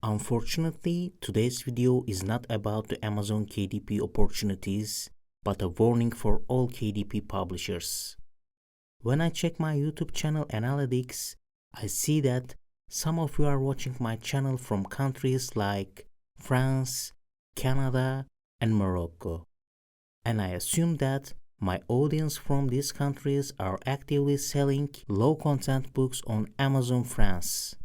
Unfortunately, today's video is not about the Amazon KDP opportunities, but a warning for all KDP publishers. When I check my YouTube channel analytics, I see that some of you are watching my channel from countries like France, Canada, and Morocco. And I assume that my audience from these countries are actively selling low-content books on Amazon France.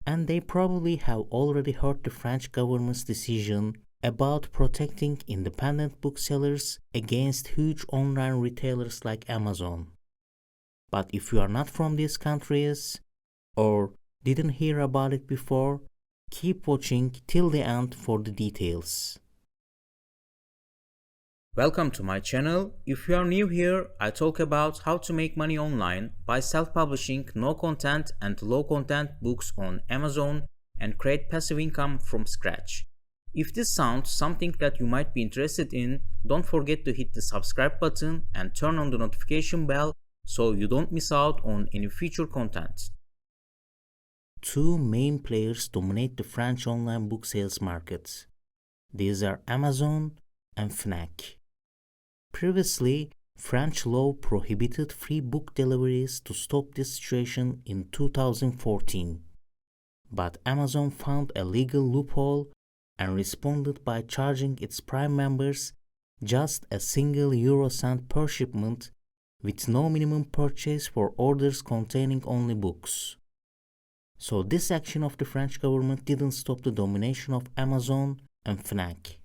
And they probably have already heard the French government's decision about protecting independent booksellers against huge online retailers like Amazon. But if you are not from these countries or didn't hear about it before, keep watching till the end for the details. Welcome to my channel. If you are new here, I talk about how to make money online by self-publishing no-content and low-content books on Amazon and create passive income from scratch. If this sounds something that you might be interested in, don't forget to hit the subscribe button and turn on the notification bell so you don't miss out on any future content. Two main players dominate the French online book sales market. These are Amazon and Fnac. Previously, French law prohibited free book deliveries to stop this situation in 2014. But Amazon found a legal loophole and responded by charging its Prime members just a single Eurocent per shipment with no minimum purchase for orders containing only books. So this action of the French government didn't stop the domination of Amazon and Fnac.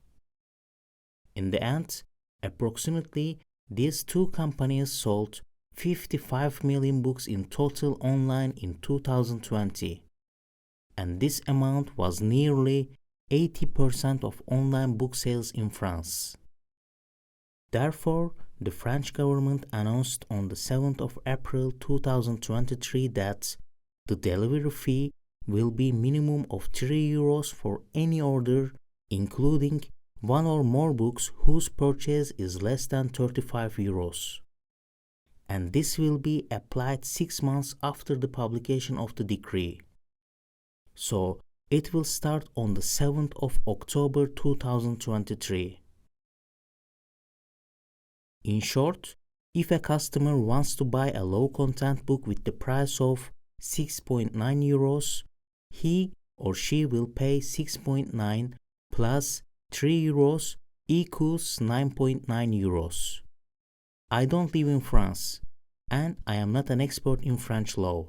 In the end, approximately these two companies sold 55 million books in total online in 2020. And this amount was nearly 80% of online book sales in France. Therefore, the French government announced on the 7th of April 2023 that the delivery fee will be minimum of 3 euros for any order, including one or more books whose purchase is less than 35 euros. And this will be applied 6 months after the publication of the decree. So, it will start on the 7th of October 2023. In short, if a customer wants to buy a low-content book with the price of 6.9 euros, he or she will pay 6.9 plus 3 euros equals 9.9 euros. I don't live in France, and I am not an expert in French law,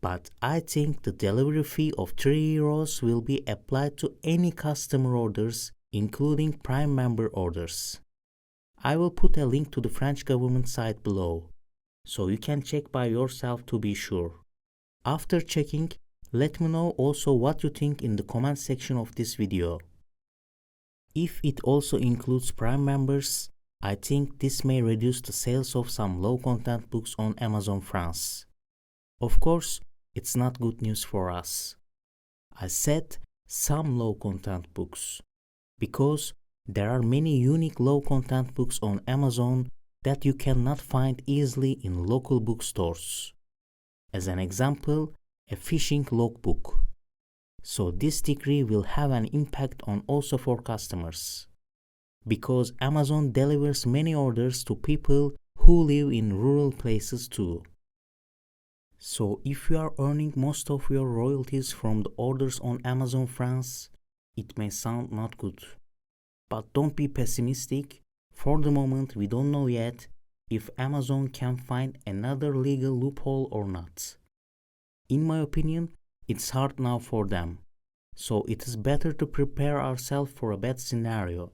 but I think the delivery fee of 3 euros will be applied to any customer orders, including Prime member orders. I will put a link to the French government site below, so you can check by yourself to be sure. After checking, let me know also what you think in the comment section of this video. If it also includes Prime members, I think this may reduce the sales of some low-content books on Amazon France. Of course, it's not good news for us. I said some low-content books, because there are many unique low-content books on Amazon that you cannot find easily in local bookstores. As an example, a fishing logbook. So this decree will have an impact on also for customers, because Amazon delivers many orders to people who live in rural places too. So if you are earning most of your royalties from the orders on Amazon France, it may sound not good. But don't be pessimistic. For the moment, we don't know yet if Amazon can find another legal loophole or not. In my opinion, it's hard now for them. So it is better to prepare ourselves for a bad scenario.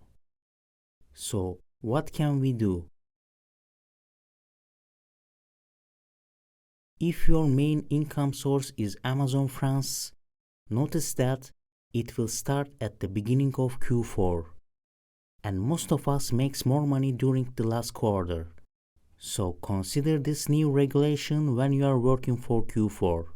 So what can we do? If your main income source is Amazon France, notice that it will start at the beginning of Q4. And most of us makes more money during the last quarter. So consider this new regulation when you are working for Q4.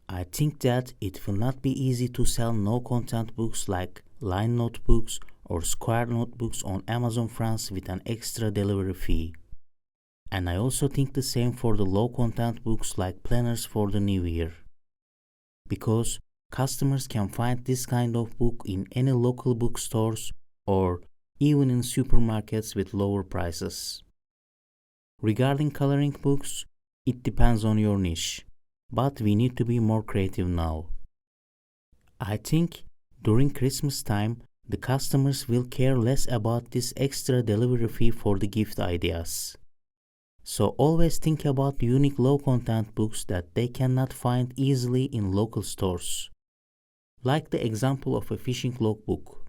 I think that it will not be easy to sell no-content books like line notebooks or square notebooks on Amazon France with an extra delivery fee. And I also think the same for the low-content books like planners for the new year. because customers can find this kind of book in any local bookstores or even in supermarkets with lower prices. Regarding coloring books, it depends on your niche, but we need to be more creative now. I think during Christmas time, the customers will care less about this extra delivery fee for the gift ideas. So always think about unique low-content books that they cannot find easily in local stores. Like the example of a fishing logbook.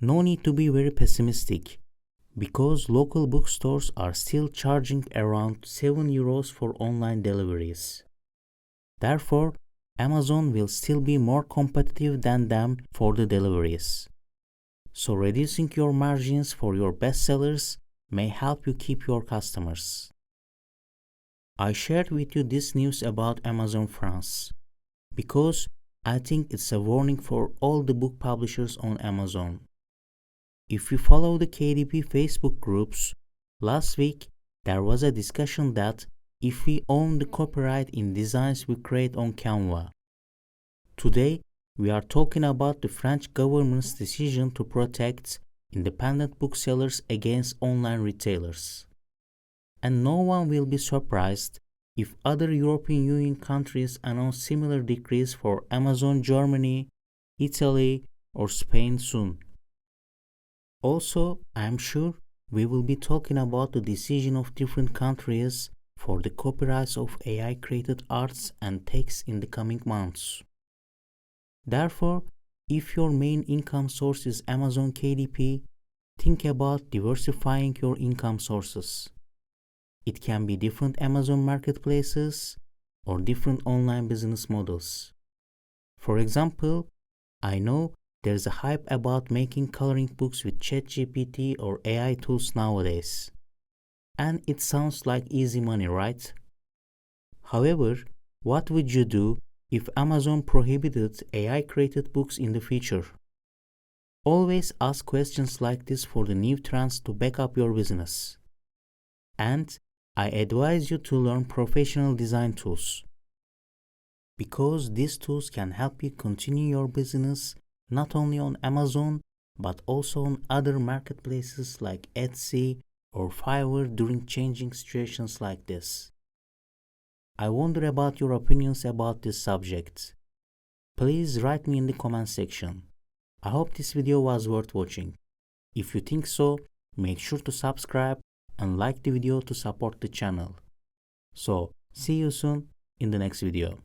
No need to be very pessimistic, because local bookstores are still charging around 7 euros for online deliveries. Therefore, Amazon will still be more competitive than them for the deliveries. So reducing your margins for your bestsellers may help you keep your customers. I shared with you this news about Amazon France because I think it's a warning for all the book publishers on Amazon. If you follow the KDP Facebook groups, last week there was a discussion that if we own the copyright in designs we create on Canva. Today, we are talking about the French government's decision to protect independent booksellers against online retailers. And no one will be surprised if other European Union countries announce similar decrees for Amazon Germany, Italy, or Spain soon. Also, I am sure we will be talking about the decision of different countries for the copyrights of AI-created arts and texts in the coming months. Therefore, if your main income source is Amazon KDP, think about diversifying your income sources. It can be different Amazon marketplaces or different online business models. For example, I know there's a hype about making coloring books with ChatGPT or AI tools nowadays. And it sounds like easy money, right? However, what would you do if Amazon prohibited AI-created books in the future? Always ask questions like this for the new trends to back up your business. And I advise you to learn professional design tools, because these tools can help you continue your business not only on Amazon but also on other marketplaces like Etsy or Fiverr during changing situations like this. I wonder about your opinions about this subject. Please write me in the comment section. I hope this video was worth watching. If you think so, make sure to subscribe and like the video to support the channel. So, see you soon in the next video.